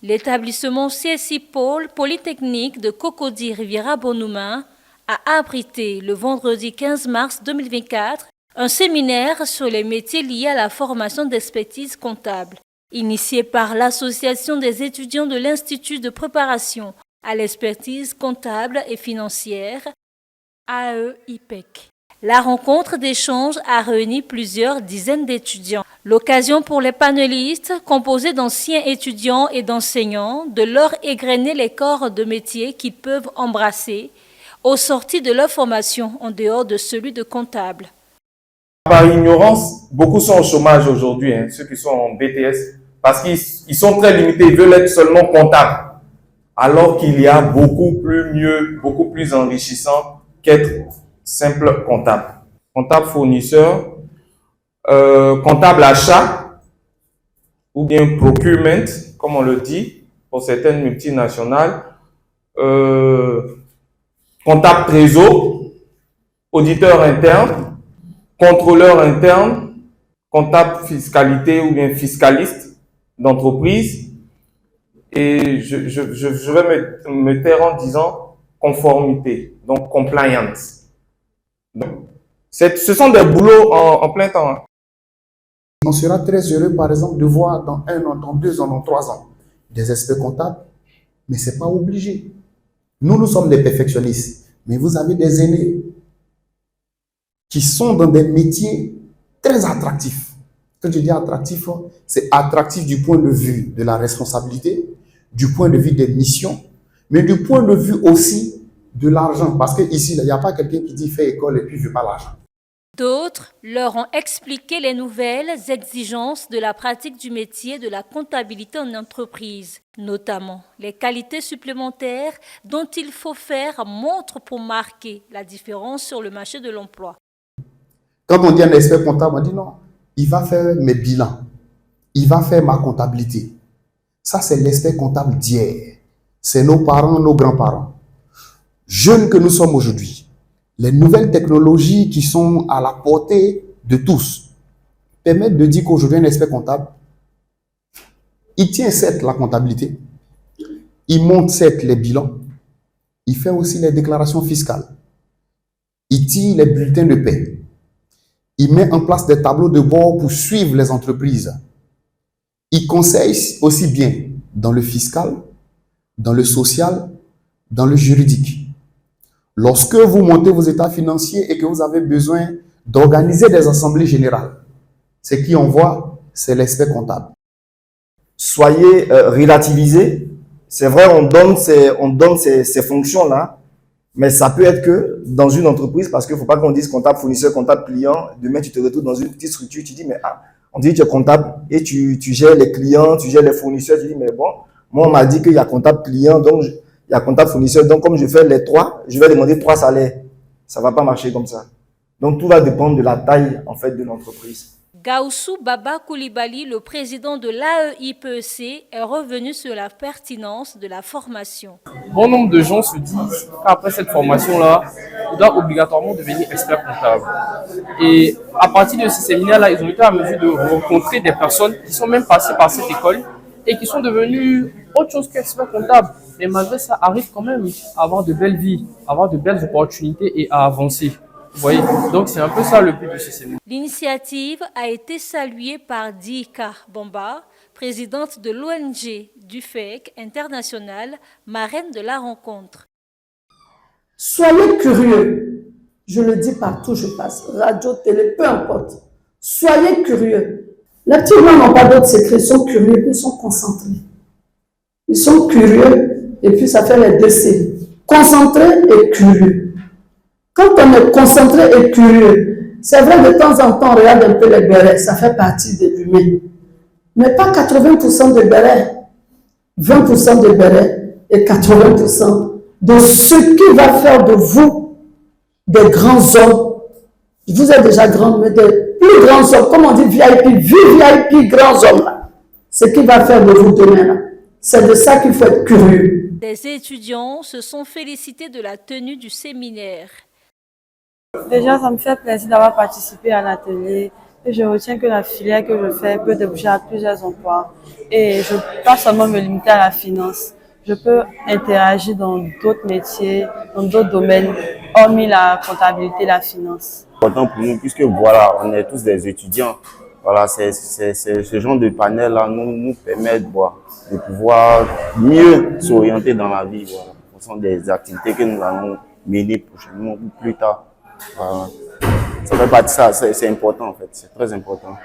L'établissement CSI Pôle Polytechnique de Cocody Riviera Bonhoumin a abrité le vendredi 15 mars 2024 un séminaire sur les métiers liés à la formation d'expertise comptable, initié par l'Association des étudiants de l'Institut de préparation à l'expertise comptable et financière, AEIPEC. La rencontre d'échange a réuni plusieurs dizaines d'étudiants. L'occasion pour les panélistes, composés d'anciens étudiants et d'enseignants, de leur égrener les corps de métier qu'ils peuvent embrasser au sortir de leur formation en dehors de celui de comptable. Par ignorance, beaucoup sont au chômage aujourd'hui, ceux qui sont en BTS, parce qu'ils sont très limités, ils veulent être seulement comptables, alors qu'il y a beaucoup plus enrichissant qu'être simple comptable. Comptable fournisseur, comptable achat, ou bien procurement, comme on le dit, pour certaines multinationales, comptable trésor, auditeur interne, contrôleur interne, comptable fiscalité ou bien fiscaliste d'entreprise. Et je vais me taire en disant conformité, donc compliance. Donc, ce sont des boulots en plein temps. On sera très heureux, par exemple, de voir dans 1 an, dans 2 ans, dans 3 ans, des experts comptables, mais ce n'est pas obligé. Nous sommes des perfectionnistes, mais vous avez des aînés qui sont dans des métiers très attractifs. Quand je dis attractif, c'est attractif du point de vue de la responsabilité, du point de vue des missions, mais du point de vue aussi de l'argent. Parce qu'ici, il n'y a pas quelqu'un qui dit fais école et puis je veux pas l'argent. D'autres leur ont expliqué les nouvelles exigences de la pratique du métier de la comptabilité en entreprise, notamment les qualités supplémentaires dont il faut faire montre pour marquer la différence sur le marché de l'emploi. Quand on dit un expert comptable, on dit non, il va faire mes bilans, il va faire ma comptabilité. Ça, c'est l'expert comptable d'hier. C'est nos parents, nos grands-parents. Jeunes que nous sommes aujourd'hui, les nouvelles technologies qui sont à la portée de tous permettent de dire qu'aujourd'hui, un expert comptable, il tient certes la comptabilité, il monte certes les bilans, il fait aussi les déclarations fiscales, il tire les bulletins de paie, il met en place des tableaux de bord pour suivre les entreprises. Il conseille aussi bien dans le fiscal, dans le social, dans le juridique. Lorsque vous montez vos états financiers et que vous avez besoin d'organiser des assemblées générales, ce qui on voit, c'est l'expert comptable. Soyez relativisés. C'est vrai, on donne ces fonctions-là, mais ça peut être que dans une entreprise, parce qu'il ne faut pas qu'on dise comptable fournisseur, comptable client. Demain, tu te retrouves dans une petite structure, tu dis, mais on dit que tu es comptable et tu gères les clients, tu gères les fournisseurs. Tu dis, mais bon, moi, on m'a dit qu'il y a comptable client, donc il y a comptable fournisseur. Donc, comme je fais les 3, je vais demander 3 salaires. Ça ne va pas marcher comme ça. Donc, tout va dépendre de la taille, en fait, de l'entreprise. Gaussou Baba Koulibaly, le président de l'AEIPEC, est revenu sur la pertinence de la formation. Bon nombre de gens se disent qu'après cette formation-là, on doit obligatoirement devenir expert comptable. Et à partir de ces séminaires-là, ils ont été à mesure de rencontrer des personnes qui sont même passées par cette école et qui sont devenues autre chose qu'experts comptables. Mais malgré ça, arrivent quand même à avoir de belles vies, à avoir de belles opportunités et à avancer. Vous voyez, donc c'est un peu ça le but de ce séminaire. L'initiative a été saluée par Dika Bomba, présidente de l'ONG du FEC international, marraine de la rencontre. Soyez curieux. Je le dis partout, je passe, radio, télé, peu importe. Soyez curieux. Les petits blancs n'ont pas d'autres secrets, ils sont curieux, ils sont concentrés. Ils sont curieux et puis ça fait les 2 C. Concentré et curieux. Quand on est concentré et curieux, c'est vrai, de temps en temps, on regarde un peu les bérets, ça fait partie de l'humain. Mais pas 80% de bérets, 20% de bérets et 80% de ce qui va faire de vous des grands hommes. Vous êtes déjà grands, mais des plus grands hommes, comme on dit VIP, VIP, grands hommes là. Ce qui va faire de vous demain là. C'est de ça qu'il faut être curieux. Des étudiants se sont félicités de la tenue du séminaire. Déjà, ça me fait plaisir d'avoir participé à l'atelier Et je retiens que la filière que je fais peut déboucher à plusieurs emplois. Et je ne peux pas seulement me limiter à la finance. Je peux interagir dans d'autres métiers, dans d'autres domaines, hormis la comptabilité et la finance. C'est important pour nous puisque voilà, on est tous des étudiants. Voilà, c'est ce genre de panel-là nous permet de pouvoir mieux s'orienter dans la vie. Voilà. Ce sont des activités que nous allons mener prochainement ou plus tard. Voilà. Ça fait partie de ça, c'est important en fait, c'est très important.